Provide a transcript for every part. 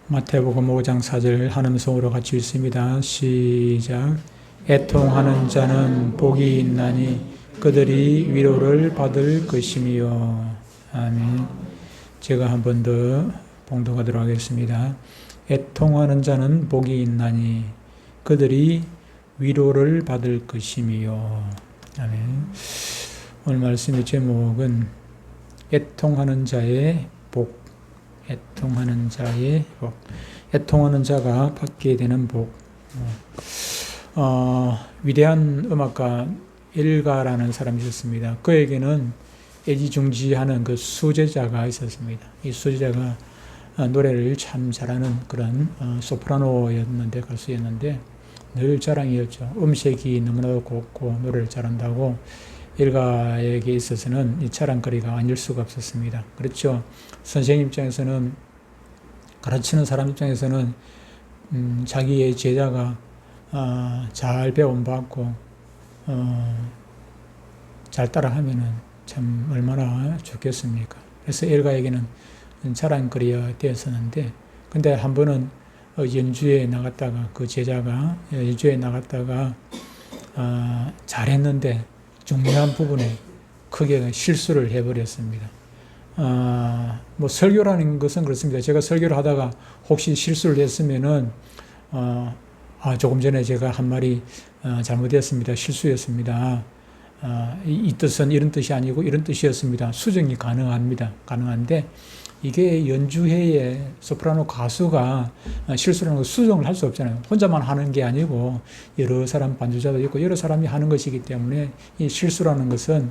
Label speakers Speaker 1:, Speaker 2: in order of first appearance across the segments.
Speaker 1: 마태복음 5장 4절 한음성으로 같이 읽습니다. 시작. 애통하는 자는 복이 있나니 그들이 위로를 받을 것이며. 아멘. 제가 한 번 더 봉독하도록 하겠습니다. 애통하는 자는 복이 있나니 그들이 위로를 받을 것이며. 아멘. 오늘 말씀의 제목은 애통하는 자의 복. 애통하는 자의 복. 애통하는 자가 받게 되는 복. 위대한 음악가 엘가라는 사람이 있었습니다. 그에게는 애지중지하는 그 수제자가 있었습니다. 이 수제자가 노래를 참 잘하는 그런 소프라노였는데, 가수였는데 늘 자랑이었죠. 음색이 너무나도 곱고 노래를 잘한다고 엘가에게 있어서는 이 자랑거리가 아닐 수가 없었습니다. 그렇죠. 선생님 입장에서는, 가르치는 사람 입장에서는 자기의 제자가 잘 배움받고 잘 따라하면은 참 얼마나 좋겠습니까? 그래서 엘가에게는 자랑거리가 되었었는데, 근데 한 번은 연주에 나갔다가 그 제자가 연주에 나갔다가 잘했는데 중요한 부분에 크게 실수를 해버렸습니다. 뭐 설교라는 것은 그렇습니다. 제가 설교를 하다가 혹시 실수를 했으면은 조금 전에 제가 한 말이 잘못되었습니다. 실수였습니다. 이 뜻은 이런 뜻이 아니고 이런 뜻이었습니다. 수정이 가능합니다. 가능한데 이게 연주회에 소프라노 가수가 실수라는 거 수정을 할 수 없잖아요. 혼자만 하는 게 아니고 여러 사람 반주자도 있고 여러 사람이 하는 것이기 때문에 이 실수라는 것은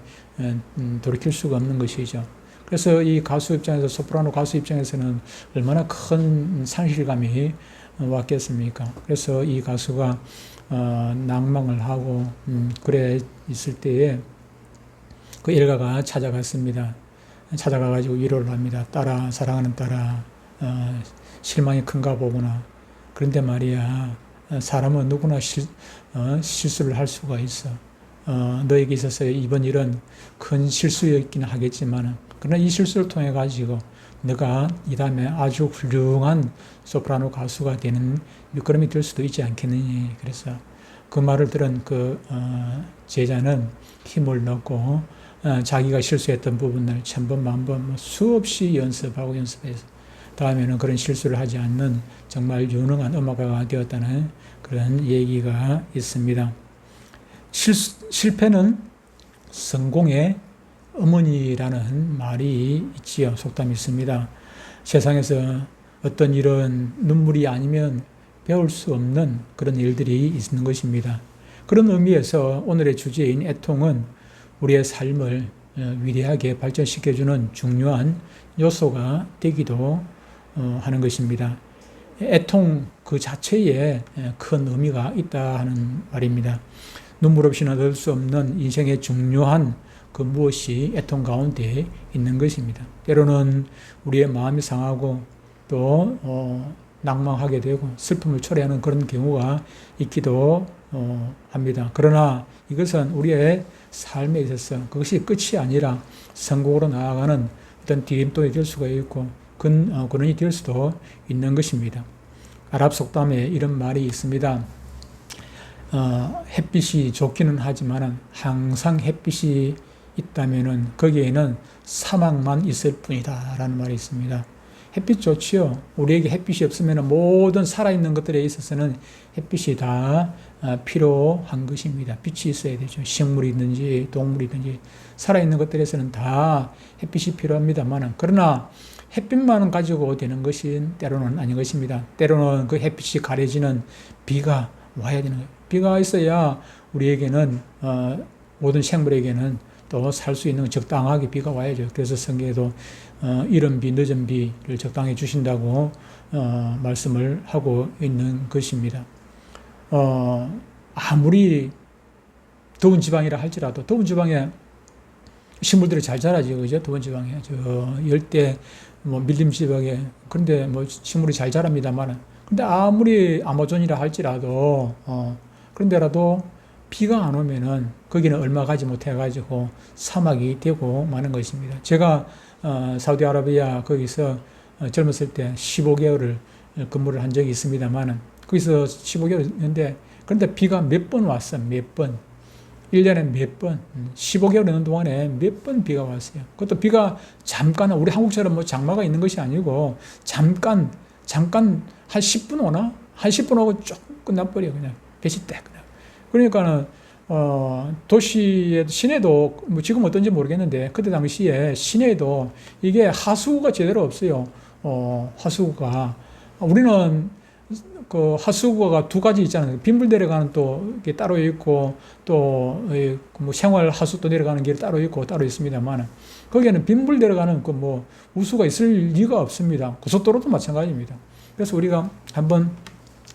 Speaker 1: 돌이킬 수가 없는 것이죠. 그래서 이 가수 입장에서, 소프라노 가수 입장에서는 얼마나 큰 상실감이 왔겠습니까? 그래서 이 가수가 낭망을 하고 그래 있을 때에 그 엘가가 찾아갔습니다. 찾아가가지고 위로를 합니다. 딸아, 사랑하는 딸아, 실망이 큰가 보구나. 그런데 말이야, 사람은 누구나 실수를 할 수가 있어. 너에게 있어서 이번 일은 큰 실수였긴 하겠지만, 그러나 이 실수를 통해 가지고 너가 이 다음에 아주 훌륭한 소프라노 가수가 되는 밑거름이 될 수도 있지 않겠느니. 그래서 그 말을 들은 그 제자는 힘을 넣고 자기가 실수했던 부분을 천번 만번 수없이 연습해서 다음에는 그런 실수를 하지 않는 정말 유능한 음악가가 되었다는 그런 얘기가 있습니다. 실패는 성공의 어머니라는 말이 있지요. 속담이 있습니다. 세상에서 어떤 일은 눈물이 아니면 배울 수 없는 그런 일들이 있는 것입니다. 그런 의미에서 오늘의 주제인 애통은 우리의 삶을 위대하게 발전시켜주는 중요한 요소가 되기도 하는 것입니다. 애통 그 자체에 큰 의미가 있다 하는 말입니다. 눈물 없이는 얻을 수 없는 인생의 중요한 그 무엇이 애통 가운데 있는 것입니다. 때로는 우리의 마음이 상하고 또 낭망하게 되고 슬픔을 초래하는 그런 경우가 있기도 합니다. 그러나 이것은 우리의 삶에 있어서 그것이 끝이 아니라 성공으로 나아가는 어떤 디딤돌이 될 수가 있고 근원이 될 수도 있는 것입니다. 아랍 속담에 이런 말이 있습니다. 햇빛이 좋기는 하지만 항상 햇빛이 있다면은 거기에는 사막만 있을 뿐이다 라는 말이 있습니다. 햇빛 좋지요. 우리에게 햇빛이 없으면 모든 살아있는 것들에 있어서는 햇빛이 다 필요한 것입니다. 빛이 있어야 되죠. 식물이든지 동물이든지 살아있는 것들에서는 다 햇빛이 필요합니다만, 그러나 햇빛만 가지고 되는 것이 때로는 아닌 것입니다. 때로는 그 햇빛이 가려지는 비가 와야 되는 거예요. 비가 있어야 우리에게는 모든 생물에게는 또 살 수 있는 적당하게 비가 와야죠. 그래서 성경에도 이른 비, 늦은 비를 적당히 주신다고 말씀을 하고 있는 것입니다. 아무리 더운 지방이라 할지라도, 더운 지방에 식물들이 잘 자라죠. 그죠? 더운 지방에. 열대, 밀림 지방에. 그런데 식물이 잘 자랍니다만, 근데 아무리 아마존이라 할지라도, 그런데라도 비가 안 오면은 거기는 얼마 가지 못해가지고 사막이 되고 마는 것입니다. 제가 사우디아라비아 거기서 젊었을 때 15개월을 근무를 한 적이 있습니다만은 거기서 15개월이었는데 그런데 비가 몇 번 왔어. 몇 번. 1년에 몇 번. 15개월 있는 동안에 몇 번 비가 왔어요. 그것도 비가 잠깐, 우리 한국처럼 뭐 장마가 있는 것이 아니고 잠깐 한 10분 오나? 한 10분 오고 쭉 끝나버려. 그냥 배시 딱. 그러니까는 도시에, 시내도, 뭐 지금 어떤지 모르겠는데, 그때 당시에 시내에도 이게 하수구가 제대로 없어요. 하수구가. 우리는 그 하수구가 두 가지 있잖아요. 빗물 내려가는 또 이게 따로 있고, 또 뭐 생활 하수도 내려가는 길이 따로 있고, 따로 있습니다만, 거기에는 빗물 내려가는 그 뭐 우수가 있을 리가 없습니다. 고속도로도 마찬가지입니다. 그래서 우리가 한번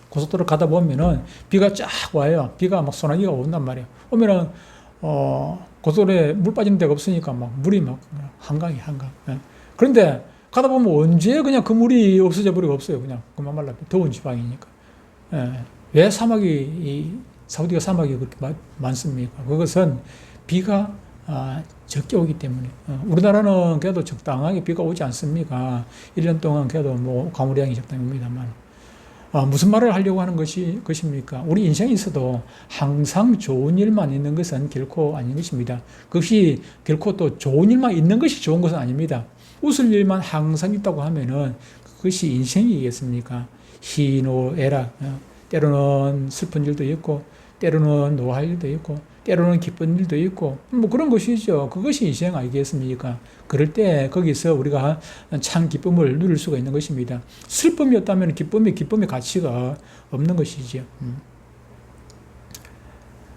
Speaker 1: 고속도로 가다 보면은 비가 쫙 와요. 비가 막 소나기가 온단 말이에요. 오면은 고속도로에 물 빠지는 데가 없으니까 막 물이 막 한강. 예. 그런데 가다 보면 언제 그냥 그 물이 없어져 버리고 없어요. 그냥 그만 말라. 더운 지방이니까. 예. 왜 사우디가 사막이 그렇게 많습니까? 그것은 비가 적게 오기 때문에. 우리나라는 그래도 적당하게 비가 오지 않습니까? 1년 동안 그래도 뭐 강우량이 적당히 옵니다만. 무슨 말을 하려고 하는 것입니까? 우리 인생에 있어도 항상 좋은 일만 있는 것은 결코 아닌 것입니다. 그것이 결코 또 좋은 일만 있는 것이 좋은 것은 아닙니다. 웃을 일만 항상 있다고 하면은 그것이 인생이겠습니까? 희노애락, 때로는 슬픈 일도 있고, 때로는 노할 일도 있고, 때로는 기쁜 일도 있고, 뭐 그런 것이죠. 그것이 인생 아니겠습니까? 그럴 때 거기서 우리가 참 기쁨을 누릴 수가 있는 것입니다. 슬픔이었다면 기쁨의 가치가 없는 것이죠.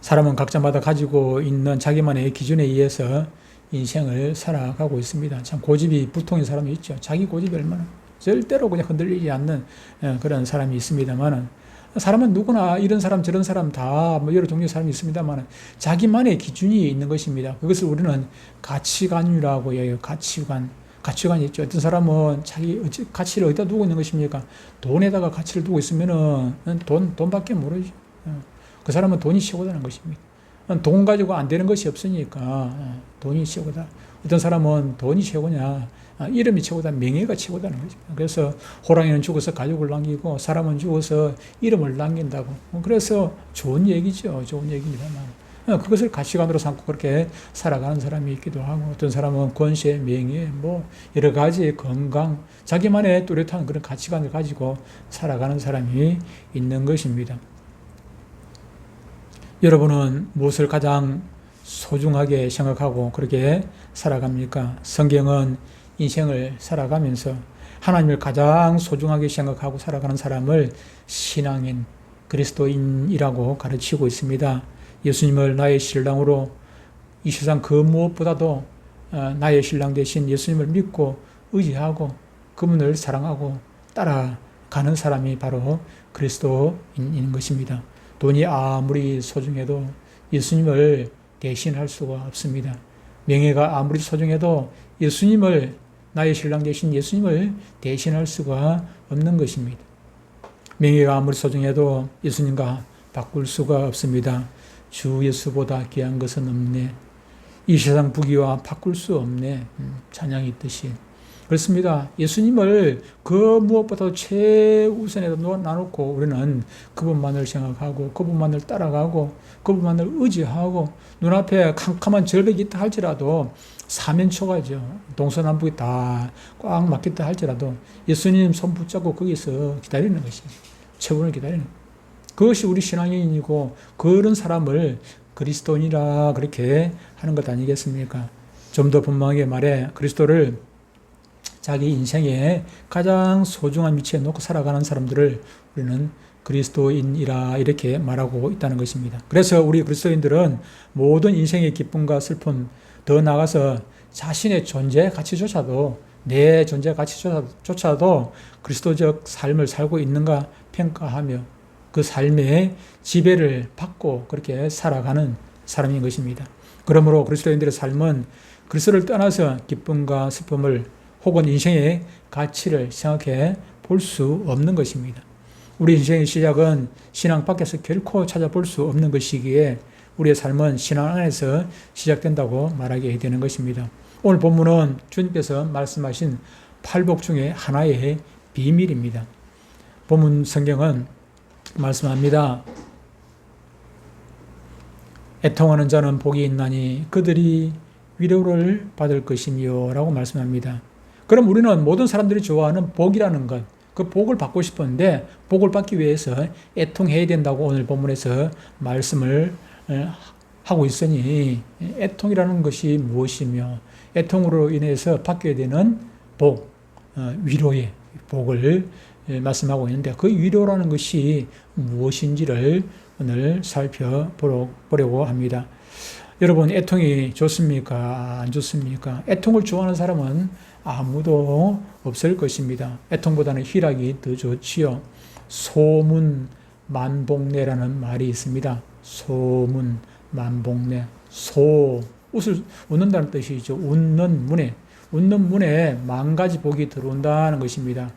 Speaker 1: 사람은 각자마다 가지고 있는 자기만의 기준에 의해서 인생을 살아가고 있습니다. 참 고집이 불통인 사람이 있죠. 자기 고집이 얼마나 절대로 그냥 흔들리지 않는 그런 사람이 있습니다만은, 사람은 누구나 이런 사람 저런 사람 다 뭐 여러 종류의 사람이 있습니다만 자기만의 기준이 있는 것입니다. 그것을 우리는 가치관이라고 해요. 가치관이 있죠. 어떤 사람은 자기 가치를 어디다 두고 있는 것입니까? 돈에다가 가치를 두고 있으면은 돈밖에 모르죠. 그 사람은 돈이 최고다는 것입니다. 돈 가지고 안 되는 것이 없으니까 돈이 최고다. 어떤 사람은 돈이 최고냐, 이름이 최고다, 명예가 최고다는 거죠. 그래서 호랑이는 죽어서 가죽을 남기고 사람은 죽어서 이름을 남긴다고. 그래서 좋은 얘기죠. 좋은 얘기입니다만 그것을 가치관으로 삼고 그렇게 살아가는 사람이 있기도 하고, 어떤 사람은 권세, 명예, 뭐 여러 가지 건강, 자기만의 뚜렷한 그런 가치관을 가지고 살아가는 사람이 있는 것입니다. 여러분은 무엇을 가장 소중하게 생각하고 그렇게 살아갑니까? 성경은 인생을 살아가면서 하나님을 가장 소중하게 생각하고 살아가는 사람을 신앙인, 그리스도인이라고 가르치고 있습니다. 예수님을 나의 신랑으로, 이 세상 그 무엇보다도 나의 신랑 대신 예수님을 믿고 의지하고 그분을 사랑하고 따라가는 사람이 바로 그리스도인인 것입니다. 돈이 아무리 소중해도 예수님을 대신할 수가 없습니다. 명예가 아무리 소중해도 예수님을, 나의 신랑 대신 예수님을 대신할 수가 없는 것입니다. 명예가 아무리 소중해도 예수님과 바꿀 수가 없습니다. 주 예수보다 귀한 것은 없네. 이 세상 부귀와 바꿀 수 없네. 찬양이 있듯이. 그렇습니다. 예수님을 그 무엇보다도 최우선에다 놔놓고 우리는 그분만을 생각하고 그분만을 따라가고 그분만을 의지하고, 눈앞에 캄캄한 절벽이 있다 할지라도 사면초가죠. 동서남북이 다 꽉 막혔다 할지라도 예수님 손 붙잡고 거기서 기다리는 것입니다. 최후를 기다리는 것. 그것이 우리 신앙인이고, 그런 사람을 그리스도인이라 그렇게 하는 것 아니겠습니까? 좀 더 분명하게 말해, 그리스도를 자기 인생에 가장 소중한 위치에 놓고 살아가는 사람들을 우리는 그리스도인이라 이렇게 말하고 있다는 것입니다. 그래서 우리 그리스도인들은 모든 인생의 기쁨과 슬픔, 더 나아가서 자신의 존재 가치조차도, 내 존재 가치조차도 그리스도적 삶을 살고 있는가 평가하며 그 삶의 지배를 받고 그렇게 살아가는 사람인 것입니다. 그러므로 그리스도인들의 삶은 그리스도를 떠나서 기쁨과 슬픔을 혹은 인생의 가치를 생각해 볼 수 없는 것입니다. 우리 인생의 시작은 신앙 밖에서 결코 찾아볼 수 없는 것이기에 우리의 삶은 신앙 안에서 시작된다고 말하게 되는 것입니다. 오늘 본문은 주님께서 말씀하신 팔복 중에 하나의 비밀입니다. 본문 성경은 말씀합니다. 애통하는 자는 복이 있나니 그들이 위로를 받을 것이며 라고 말씀합니다. 그럼 우리는 모든 사람들이 좋아하는 복이라는 것, 그 복을 받고 싶은데 복을 받기 위해서 애통해야 된다고 오늘 본문에서 말씀을 하고 있으니 애통이라는 것이 무엇이며 애통으로 인해서 받게 되는 복, 위로의 복을 말씀하고 있는데 그 위로라는 것이 무엇인지를 오늘 살펴보려고 합니다. 여러분, 애통이 좋습니까? 안 좋습니까? 애통을 좋아하는 사람은 아무도 없을 것입니다. 애통보다는 희락이 더 좋지요. 소문만복내라는 말이 있습니다. 소문만복내. 웃는다는 뜻이죠. 웃는 문에 만 가지 복이 들어온다는 것입니다.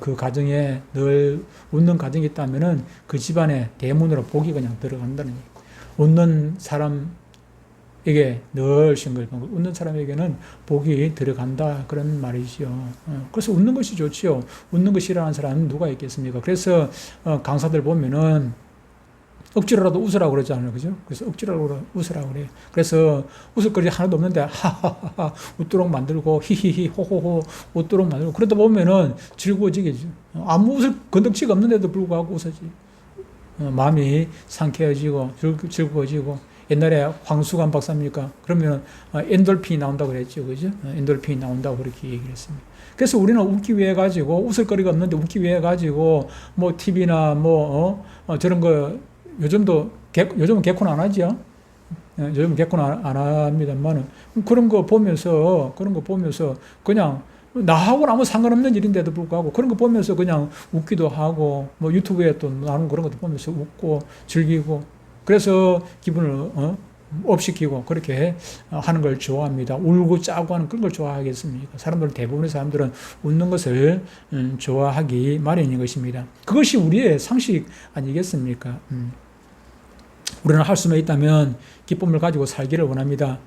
Speaker 1: 그 가정에 늘 웃는 가정이 있다면은 그 집안에 대문으로 복이 그냥 들어간다는 얘기예요. 웃는 사람에게 늘 싱글벙글, 웃는 사람에게는 복이 들어간다. 그런 말이죠. 그래서 웃는 것이 좋지요. 웃는 거 싫어하는 사람은 누가 있겠습니까? 그래서 강사들 보면은 억지로라도 웃으라고 그러잖아요. 그죠? 그래서 억지로라도 웃으라고 그래요. 그래서 웃을 거리 하나도 없는데, 하하하하, 웃도록 만들고, 히히히, 호호호, 웃도록 만들고, 그러다 보면은 즐거워지겠죠. 아무 웃을 건덕지가 없는데도 불구하고 웃어지. 마음이 상쾌해지고, 즐거워지고, 옛날에 황수관 박사입니까? 그러면 엔돌핀이 나온다고 그랬죠. 그죠? 엔돌핀이 나온다고 그렇게 얘기를 했습니다. 그래서 우리는 웃기 위해 가지고, 웃을 거리가 없는데 웃기 위해 가지고, 뭐, TV나 저런 거, 요즘은 개콘 안 하죠. 요즘은 개콘 안 합니다만 그런 거 보면서 그냥 나하고는 아무 상관없는 일인데도 불구하고 그런 거 보면서 그냥 웃기도 하고 뭐 유튜브에 또 나오는 그런 것도 보면서 웃고 즐기고 그래서 기분을 업시키고 그렇게 하는 걸 좋아합니다. 울고 짜고 하는 그런 걸 좋아하겠습니까? 대부분의 사람들은 웃는 것을 좋아하기 마련인 것입니다. 그것이 우리의 상식 아니겠습니까? 우리는 할 수만 있다면 기쁨을 가지고 살기를 원합니다.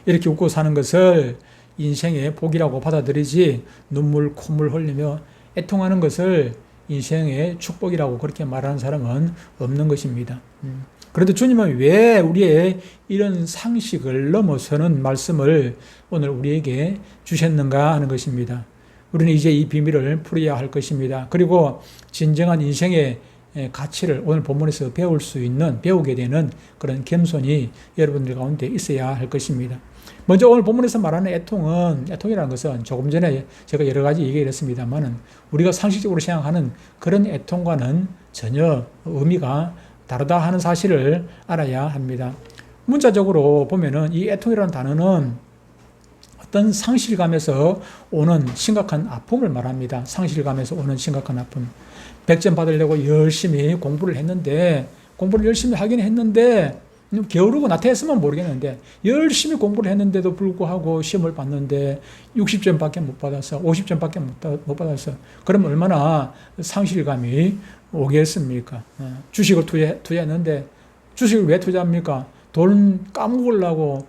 Speaker 1: 이렇게 웃고 사는 것을 인생의 복이라고 받아들이지 눈물, 콧물 흘리며 애통하는 것을 인생의 축복이라고 그렇게 말하는 사람은 없는 것입니다. 그런데 주님은 왜 우리의 이런 상식을 넘어서는 말씀을 오늘 우리에게 주셨는가 하는 것입니다. 우리는 이제 이 비밀을 풀어야 할 것입니다. 그리고 진정한 인생의 가치를 오늘 본문에서 배우게 되는 그런 겸손이 여러분들 가운데 있어야 할 것입니다. 먼저 오늘 본문에서 말하는 애통이라는 것은 조금 전에 제가 여러 가지 얘기를 했습니다만은 우리가 상식적으로 생각하는 그런 애통과는 전혀 의미가 다르다 하는 사실을 알아야 합니다. 문자적으로 보면은 이 애통이라는 단어는 어떤 상실감에서 오는 심각한 아픔을 말합니다. 상실감에서 오는 심각한 아픔. 100점 받으려고 열심히 공부를 열심히 하긴 했는데 게으르고 나태했으면 모르겠는데 열심히 공부를 했는데도 불구하고 시험을 봤는데 60점밖에 못 받았어. 50점밖에 못 받았어. 그럼 얼마나 상실감이 오겠습니까? 주식을 투자했는데 주식을 왜 투자합니까? 돈 까먹으려고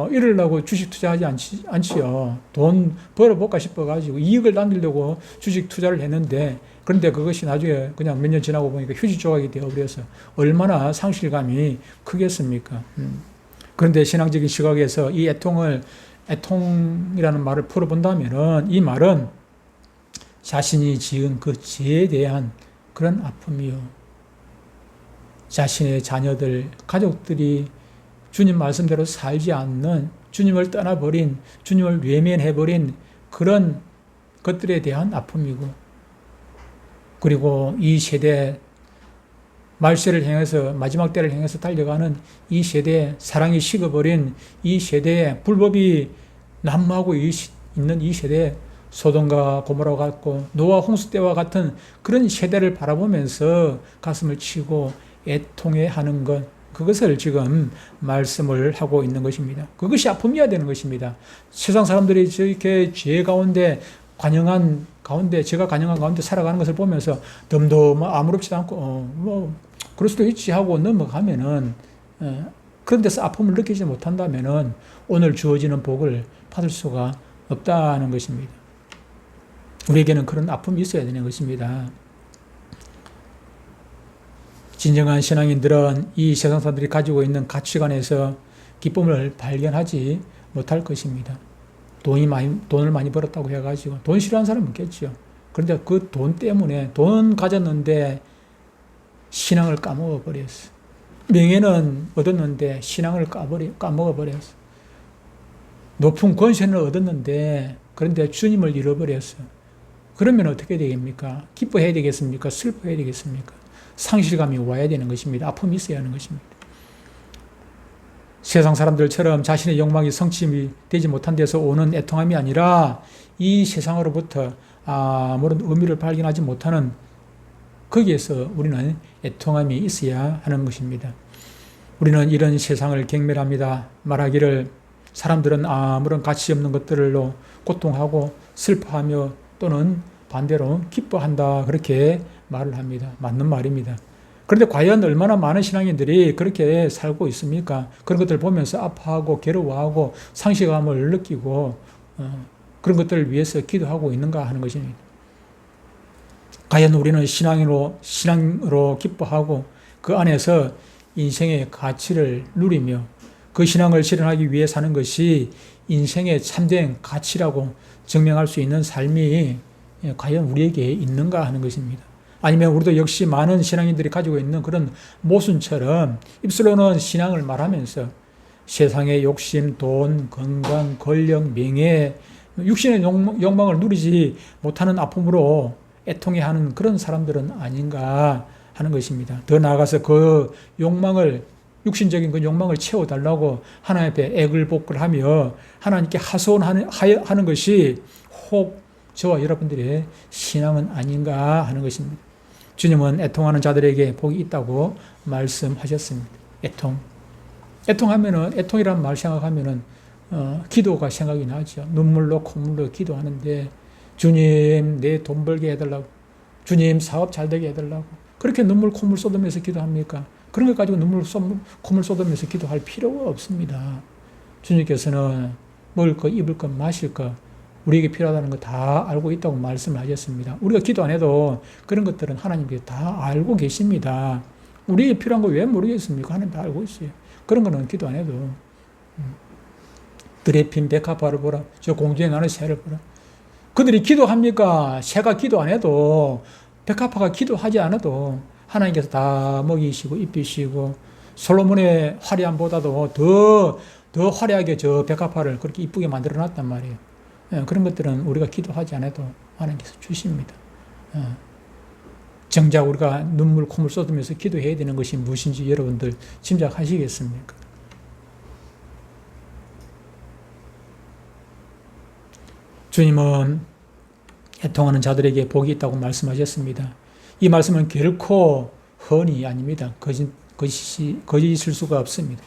Speaker 1: 이러려고 주식 투자하지 않지요. 돈 벌어볼까 싶어가지고 이익을 남기려고 주식 투자를 했는데 그런데 그것이 나중에 그냥 몇 년 지나고 보니까 휴지 조각이 되어버려서 얼마나 상실감이 크겠습니까? 그런데 신앙적인 시각에서 이 애통이라는 말을 풀어본다면은 이 말은 자신이 지은 그 죄에 대한 그런 아픔이요. 자신의 자녀들, 가족들이 주님 말씀대로 살지 않는 주님을 떠나버린, 주님을 외면해버린 그런 것들에 대한 아픔이고 그리고 이 세대 말세를 향해서 마지막 때를 향해서 달려가는 이 세대에 사랑이 식어버린 이 세대에 불법이 난무하고 있는 이 세대에 소돔과 고모라와 같고 노아 홍수 때와 같은 그런 세대를 바라보면서 가슴을 치고 애통해하는 것 그것을 지금 말씀을 하고 있는 것입니다. 그것이 아픔이어야 되는 것입니다. 세상 사람들이 저렇게 죄 가운데 제가 관영한 가운데 살아가는 것을 보면서 덤덤 아무렇지도 않고 그럴 수도 있지 하고 넘어가면은 그런 데서 아픔을 느끼지 못한다면은 오늘 주어지는 복을 받을 수가 없다는 것입니다. 우리에게는 그런 아픔이 있어야 되는 것입니다. 진정한 신앙인들은 이 세상 사람들이 가지고 있는 가치관에서 기쁨을 발견하지 못할 것입니다. 돈을 많이 벌었다고 해가지고 돈 싫어하는 사람은 있겠죠. 그런데 그 돈 때문에 돈 가졌는데 신앙을 까먹어 버렸어. 명예는 얻었는데 신앙을 까먹어 버렸어. 높은 권세는 얻었는데 그런데 주님을 잃어버렸어. 그러면 어떻게 되겠습니까? 기뻐해야 되겠습니까? 슬퍼해야 되겠습니까? 상실감이 와야 되는 것입니다. 아픔이 있어야 하는 것입니다. 세상 사람들처럼 자신의 욕망이 성취이 되지 못한 데서 오는 애통함이 아니라 이 세상으로부터 아무런 의미를 발견하지 못하는 거기에서 우리는 애통함이 있어야 하는 것입니다. 우리는 이런 세상을 경멸합니다. 말하기를 사람들은 아무런 가치 없는 것들로 고통하고 슬퍼하며 또는 반대로 기뻐한다. 그렇게 말을 합니다. 맞는 말입니다. 그런데 과연 얼마나 많은 신앙인들이 그렇게 살고 있습니까? 그런 것들을 보면서 아파하고 괴로워하고 상실감을 느끼고 그런 것들을 위해서 기도하고 있는가 하는 것입니다. 과연 우리는 신앙으로 기뻐하고 그 안에서 인생의 가치를 누리며 그 신앙을 실현하기 위해 사는 것이 인생의 참된 가치라고 증명할 수 있는 삶이 과연 우리에게 있는가 하는 것입니다. 아니면 우리도 역시 많은 신앙인들이 가지고 있는 그런 모순처럼 입술로는 신앙을 말하면서 세상의 욕심, 돈, 건강, 권력, 명예, 육신의 욕망을 누리지 못하는 아픔으로 애통해하는 그런 사람들은 아닌가 하는 것입니다. 더 나아가서 그 욕망을 육신적인 그 욕망을 채워달라고 하나님 앞에 애글복글 하며 하나님께 하소연하는 것이 혹 저와 여러분들의 신앙은 아닌가 하는 것입니다. 주님은 애통하는 자들에게 복이 있다고 말씀하셨습니다. 애통이라는 말 생각하면은 기도가 생각이 나죠. 눈물로 콧물로 기도하는데 주님 내 돈 벌게 해달라고, 주님 사업 잘 되게 해달라고 그렇게 눈물 콧물 쏟으면서 기도합니까? 그런 것 가지고 콧물 쏟으면서 기도할 필요가 없습니다. 주님께서는 먹을 것, 입을 것, 마실 것 우리에게 필요하다는 거 다 알고 있다고 말씀을 하셨습니다. 우리가 기도 안 해도 그런 것들은 하나님께서 다 알고 계십니다. 우리에게 필요한 거 왜 모르겠습니까? 하나님 다 알고 있어요. 그런 거는 기도 안 해도. 들에 핀 백합화를 보라. 저 공중에 나는 새를 보라. 그들이 기도합니까? 새가 기도 안 해도, 백합화가 기도하지 않아도 하나님께서 다 먹이시고 입히시고 솔로몬의 화려함보다도 더 화려하게 저 백합화를 그렇게 이쁘게 만들어 놨단 말이에요. 그런 것들은 우리가 기도하지 않아도 하나님께서 주십니다. 정작 우리가 눈물, 콧물 쏟으면서 기도해야 되는 것이 무엇인지 여러분들 짐작하시겠습니까? 주님은 애통하는 자들에게 복이 있다고 말씀하셨습니다. 이 말씀은 결코 허언이 아닙니다. 거짓일 수가 없습니다.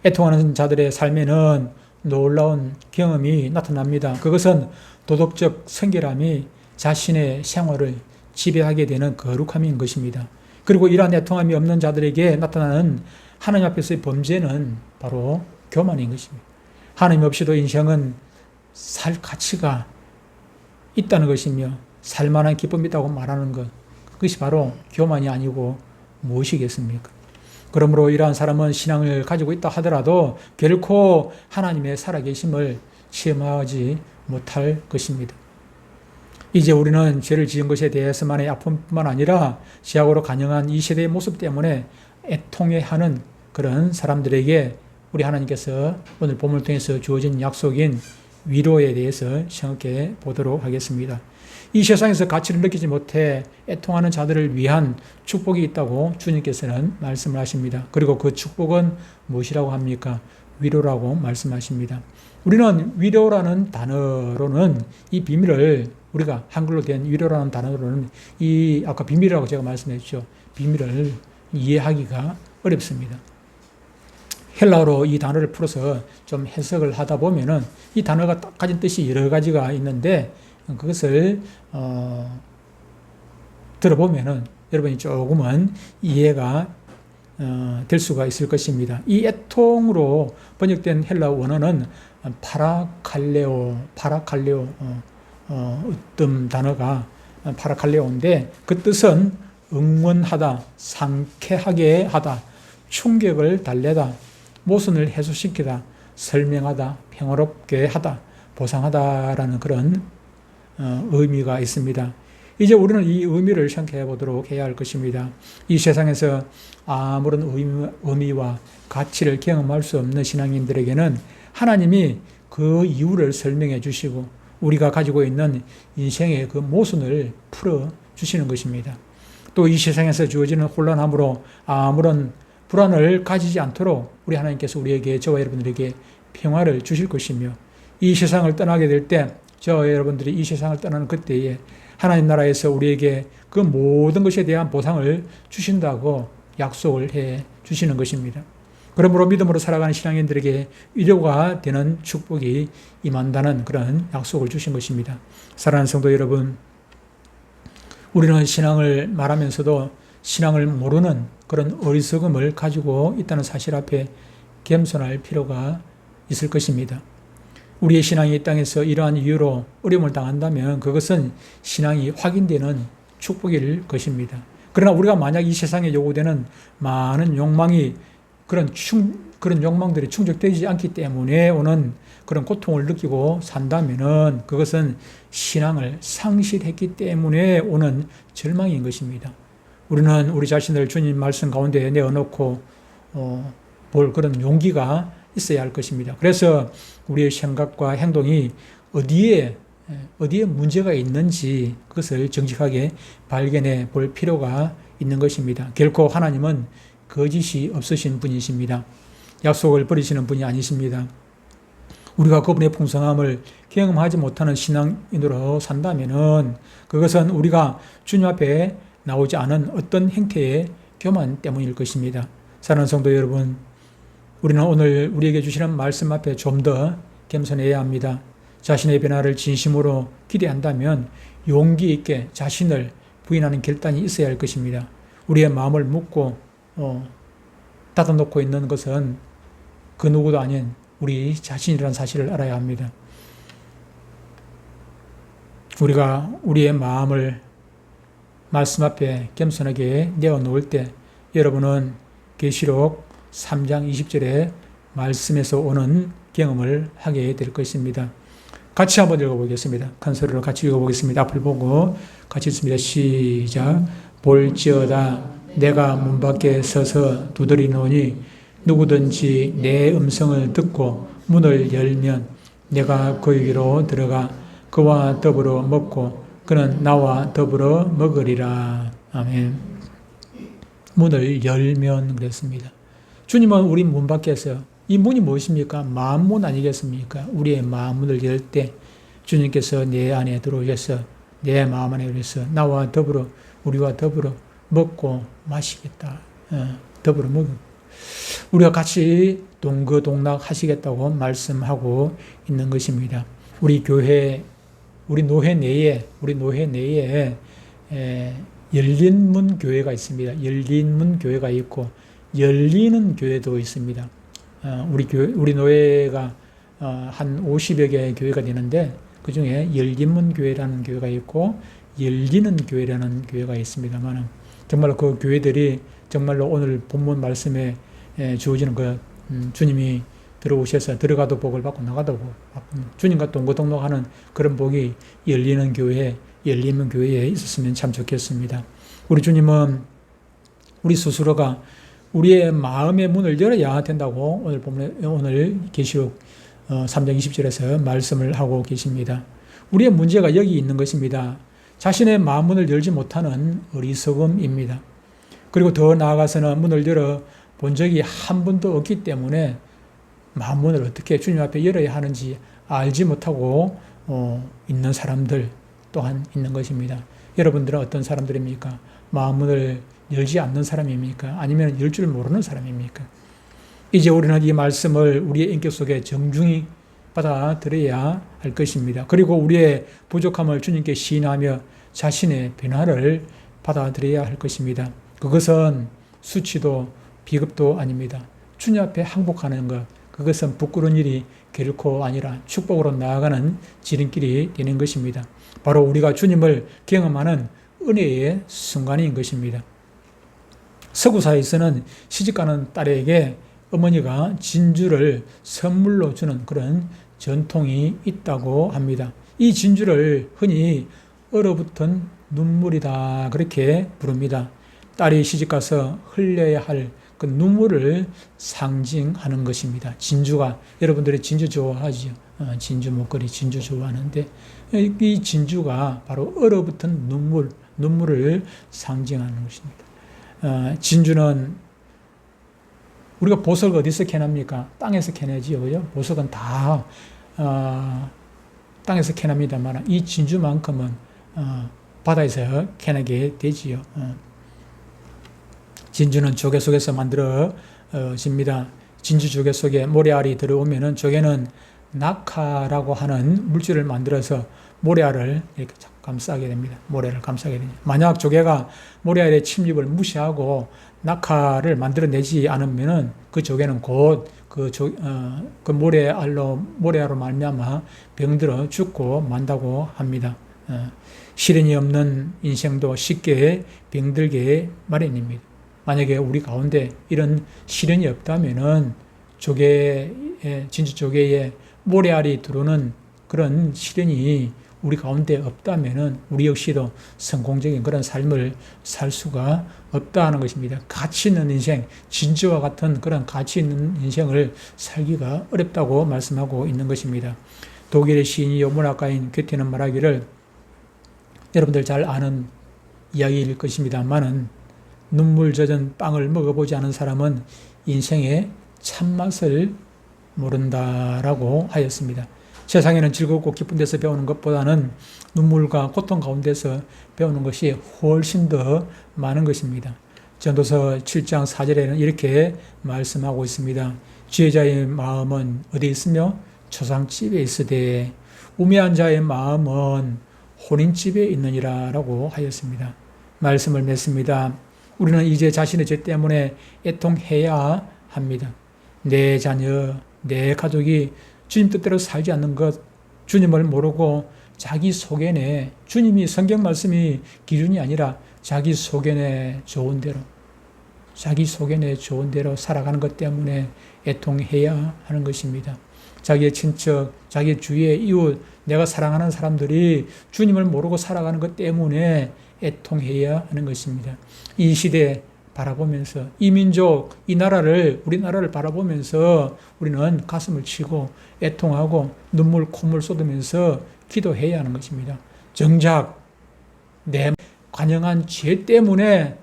Speaker 1: 애통하는 자들의 삶에는 놀라운 경험이 나타납니다. 그것은 도덕적 성결함이 자신의 생활을 지배하게 되는 거룩함인 것입니다. 그리고 이러한 애통함이 없는 자들에게 나타나는 하나님 앞에서의 범죄는 바로 교만인 것입니다. 하나님 없이도 인생은 살 가치가 있다는 것이며 살만한 기쁨이 있다고 말하는 것, 그것이 바로 교만이 아니고 무엇이겠습니까? 그러므로 이러한 사람은 신앙을 가지고 있다 하더라도 결코 하나님의 살아계심을 체험하지 못할 것입니다. 이제 우리는 죄를 지은 것에 대해서만의 아픔뿐만 아니라 죄악으로 간영한 이 세대의 모습 때문에 애통해하는 그런 사람들에게 우리 하나님께서 오늘 본문을 통해서 주어진 약속인 위로에 대해서 생각해 보도록 하겠습니다. 이 세상에서 가치를 느끼지 못해 애통하는 자들을 위한 축복이 있다고 주님께서는 말씀을 하십니다. 그리고 그 축복은 무엇이라고 합니까? 위로라고 말씀하십니다. 우리는 위로라는 단어로는 이 비밀을 우리가 한글로 된 위로라는 단어로는 이 아까 비밀이라고 제가 말씀했죠. 비밀을 이해하기가 어렵습니다. 헬라어로 이 단어를 풀어서 좀 해석을 하다 보면은 이 단어가 가진 뜻이 여러 가지가 있는데 그것을 들어보면은 여러분이 조금은 이해가 될 수가 있을 것입니다. 이 애통으로 번역된 헬라 원어는 파라칼레오 어떤 단어가 파라칼레오인데 그 뜻은 응원하다, 상쾌하게 하다, 충격을 달래다, 모순을 해소시키다, 설명하다, 평화롭게 하다, 보상하다라는 그런 의미가 있습니다. 이제 우리는 이 의미를 생각해 보도록 해야 할 것입니다. 이 세상에서 아무런 의미와 가치를 경험할 수 없는 신앙인들에게는 하나님이 그 이유를 설명해 주시고 우리가 가지고 있는 인생의 그 모순을 풀어 주시는 것입니다. 또 이 세상에서 주어지는 혼란함으로 아무런 불안을 가지지 않도록 우리 하나님께서 우리에게, 저와 여러분들에게 평화를 주실 것이며, 이 세상을 떠나게 될 때, 저와 여러분들이 이 세상을 떠나는 그때에 하나님 나라에서 우리에게 그 모든 것에 대한 보상을 주신다고 약속을 해 주시는 것입니다. 그러므로 믿음으로 살아가는 신앙인들에게 위로가 되는 축복이 임한다는 그런 약속을 주신 것입니다. 사랑하는 성도 여러분, 우리는 신앙을 말하면서도 신앙을 모르는 그런 어리석음을 가지고 있다는 사실 앞에 겸손할 필요가 있을 것입니다. 우리의 신앙이 이 땅에서 이러한 이유로 어려움을 당한다면 그것은 신앙이 확인되는 축복일 것입니다. 그러나 우리가 만약 이 세상에 요구되는 많은 욕망이 그런 욕망들이 충족되지 않기 때문에 오는 그런 고통을 느끼고 산다면은 그것은 신앙을 상실했기 때문에 오는 절망인 것입니다. 우리는 우리 자신을 주님 말씀 가운데 내어놓고 볼 그런 용기가 있어야 할 것입니다. 그래서 우리의 생각과 행동이 어디에 문제가 있는지 그것을 정직하게 발견해 볼 필요가 있는 것입니다. 결코 하나님은 거짓이 없으신 분이십니다. 약속을 버리시는 분이 아니십니다. 우리가 그분의 풍성함을 경험하지 못하는 신앙인으로 산다면은 그것은 우리가 주님 앞에 나오지 않은 어떤 행태의 교만 때문일 것입니다. 사랑하는 성도 여러분, 우리는 오늘 우리에게 주시는 말씀 앞에 좀 더 겸손해야 합니다. 자신의 변화를 진심으로 기대한다면 용기 있게 자신을 부인하는 결단이 있어야 할 것입니다. 우리의 마음을 묶고 닫아놓고 있는 것은 그 누구도 아닌 우리 자신이라는 사실을 알아야 합니다. 우리가 우리의 마음을 말씀 앞에 겸손하게 내어놓을 때 여러분은 계시록 3장 20절의 말씀에서 오는 경험을 하게 될 것입니다. 같이 한번 읽어보겠습니다. 큰 소리로 같이 읽어보겠습니다. 앞을 보고 같이 읽습니다. 시작. 볼지어다 내가 문 밖에 서서 두드리노니 누구든지 내 음성을 듣고 문을 열면 내가 그에게로 들어가 그와 더불어 먹고 그는 나와 더불어 먹으리라. 아멘. 문을 열면 그랬습니다. 주님은 우리 문 밖에서, 이 문이 무엇입니까? 마음문 아니겠습니까? 우리의 마음문을 열 때 주님께서 내 안에 들어오셔서 내 마음 안에 들어오셔서 나와 더불어, 우리와 더불어 먹고 마시겠다. 더불어 먹고 우리가 같이 동거동락 하시겠다고 말씀하고 있는 것입니다. 우리 교회, 우리 노회 내에 열린 문 교회가 있습니다. 열린 문 교회가 있고 열리는 교회도 있습니다. 우리 노회가 한 50여 개의 교회가 되는데 그 중에 열린 문 교회라는 교회가 있고 열리는 교회라는 교회가 있습니다만 정말로 그 교회들이 정말로 오늘 본문 말씀에 주어지는 것, 주님이 들어오셔서 들어가도 복을 받고 나가도 복을 받고 주님과 동거동락하는 그런 복이 열리는 교회, 열리는 교회에 있었으면 참 좋겠습니다. 우리 주님은 우리 스스로가 우리의 마음의 문을 열어야 된다고 오늘 계시록 3장 20절에서 말씀을 하고 계십니다. 우리의 문제가 여기 있는 것입니다. 자신의 마음 문을 열지 못하는 어리석음입니다. 그리고 더 나아가서는 문을 열어 본 적이 한 번도 없기 때문에 마음 문을 어떻게 주님 앞에 열어야 하는지 알지 못하고 있는 사람들 또한 있는 것입니다. 여러분들은 어떤 사람들입니까? 마음 문을 열지 않는 사람입니까? 아니면 열 줄 모르는 사람입니까? 이제 우리는 이 말씀을 우리의 인격 속에 정중히 받아들여야 할 것입니다. 그리고 우리의 부족함을 주님께 시인하며 자신의 변화를 받아들여야 할 것입니다. 그것은 수치도 비급도 아닙니다. 주님 앞에 항복하는 것, 그것은 부끄러운 일이 결코 아니라 축복으로 나아가는 지름길이 되는 것입니다. 바로 우리가 주님을 경험하는 은혜의 순간인 것입니다. 서구사에서는 시집가는 딸에게 어머니가 진주를 선물로 주는 그런 전통이 있다고 합니다. 이 진주를 흔히 얼어붙은 눈물이다 그렇게 부릅니다. 딸이 시집가서 흘려야 할 그 눈물을 상징하는 것입니다. 진주가, 여러분들이 진주 좋아하죠? 진주 목걸이, 진주 좋아하는데 이 진주가 바로 얼어붙은 눈물을 상징하는 것입니다. 진주는 우리가 보석 어디서 캐납니까? 땅에서 캐내지요, 그죠? 보석은 다 땅에서 캐납니다만 이 진주만큼은 바다에서 캐내게 되지요. 진주는 조개 속에서 만들어집니다. 진주 조개 속에 모래알이 들어오면은 조개는 낙하라고 하는 물질을 만들어서 모래알을 이렇게 감싸게 됩니다. 모래를 감싸게 됩니다. 만약 조개가 모래알의 침입을 무시하고 낙하를 만들어내지 않으면은 그 조개는 곧 그 모래알로 말미암아 병들어 죽고 만다고 합니다. 시련이 없는 인생도 쉽게 병들게 마련입니다. 만약에 우리 가운데 이런 시련이 없다면은 진주 조개에 모래알이 들어오는 그런 시련이 우리 가운데 없다면은 우리 역시도 성공적인 그런 삶을 살 수가 없다는 것입니다. 가치 있는 인생, 진주와 같은 그런 가치 있는 인생을 살기가 어렵다고 말씀하고 있는 것입니다. 독일의 시인이요 문학가인 괴테는 말하기를, 여러분들 잘 아는 이야기일 것입니다만은 눈물 젖은 빵을 먹어보지 않은 사람은 인생의 참맛을 모른다라고 하였습니다. 세상에는 즐겁고 기쁜 데서 배우는 것보다는 눈물과 고통 가운데서 배우는 것이 훨씬 더 많은 것입니다. 전도서 7장 4절에는 이렇게 말씀하고 있습니다. 지혜자의 마음은 어디 있으며 초상집에 있으되 우매한 자의 마음은 혼인집에 있느니라 라고 하였습니다. 말씀을 맺습니다. 우리는 이제 자신의 죄 때문에 애통해야 합니다. 내 자녀, 내 가족이 주님 뜻대로 살지 않는 것, 주님을 모르고 자기 속에내, 주님이 성경 말씀이 기준이 아니라 자기 속에내 좋은 대로, 자기 속에내 좋은 대로 살아가는 것 때문에 애통해야 하는 것입니다. 자기의 친척, 자기 주위의 이웃, 내가 사랑하는 사람들이 주님을 모르고 살아가는 것 때문에 애통해야 하는 것입니다. 이 시대 바라보면서, 이 민족, 이 나라를, 우리나라를 바라보면서 우리는 가슴을 치고 애통하고 눈물, 콧물 쏟으면서 기도해야 하는 것입니다. 정작 내 관영한 죄 때문에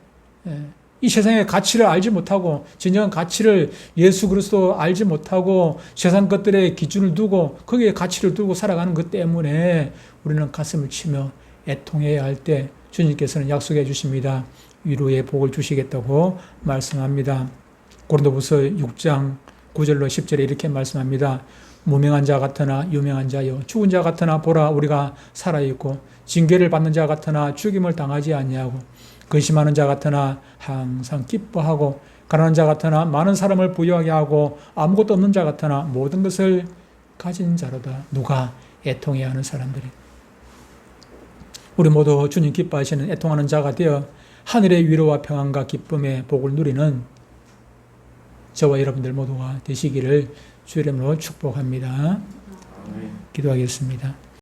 Speaker 1: 이 세상의 가치를 알지 못하고, 진정한 가치를 예수 그리스도 알지 못하고 세상 것들의 기준을 두고 거기에 가치를 두고 살아가는 것 때문에 우리는 가슴을 치며 애통해야 할 때 주님께서는 약속해 주십니다. 위로의 복을 주시겠다고 말씀합니다. 고린도후서 6장 9절로 10절에 이렇게 말씀합니다. 무명한 자 같으나 유명한 자여, 죽은 자 같으나 보라 우리가 살아있고, 징계를 받는 자 같으나 죽임을 당하지 아니하고, 근심하는 자 같으나 항상 기뻐하고, 가난한 자 같으나 많은 사람을 부유하게 하고, 아무것도 없는 자 같으나 모든 것을 가진 자로다. 누가? 애통해야 하는 사람들이. 우리 모두 주님 기뻐하시는 애통하는 자가 되어 하늘의 위로와 평안과 기쁨의 복을 누리는 저와 여러분들 모두가 되시기를 주 이름으로 축복합니다. 기도하겠습니다.